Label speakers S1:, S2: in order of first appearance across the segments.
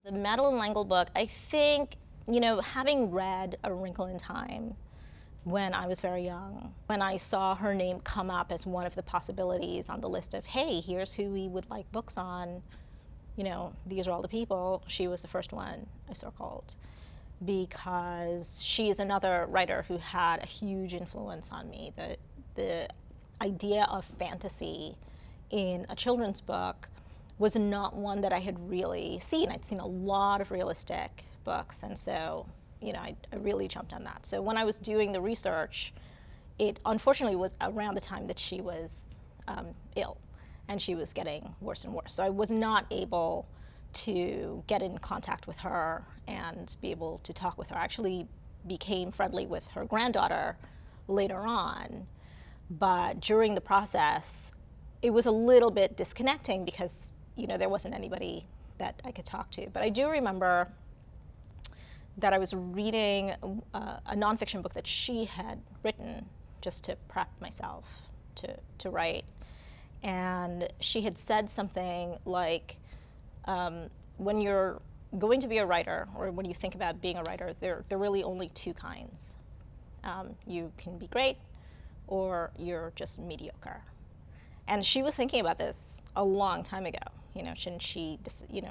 S1: The Madeleine L'Engle book, I think, having read A Wrinkle in Time when I was very young, when I saw her name come up as one of the possibilities on the list of, hey, here's who we would like books on, these are all the people, she was the first one I circled, because she is another writer who had a huge influence on me. The idea of fantasy in a children's book was not one that I had really seen. I'd seen a lot of realistic books, and so I really jumped on that. So when I was doing the research, it unfortunately was around the time that she was ill, and she was getting worse and worse. So I was not able to get in contact with her and be able to talk with her. I actually became friendly with her granddaughter later on, but during the process, it was a little bit disconnecting because there wasn't anybody that I could talk to. But I do remember that I was reading a nonfiction book that she had written just to prep myself to write. And she had said something like, when you're going to be a writer, or when you think about being a writer, there are really only two kinds. You can be great, or you're just mediocre. And she was thinking about this a long time ago.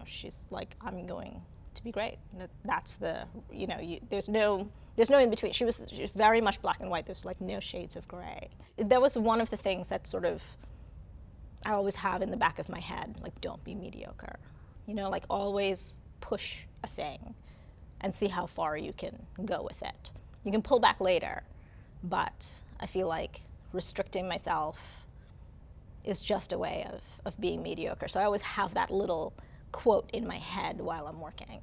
S1: She's like, I'm going to be great. That's the, there's no in between. She was very much black and white. There's like no shades of gray. That was one of the things that sort of I always have in the back of my head, like, don't be mediocre. Like, always push a thing and see how far you can go with it. You can pull back later, but I feel like restricting myself is just a way of being mediocre. So I always have that little quote in my head while I'm working.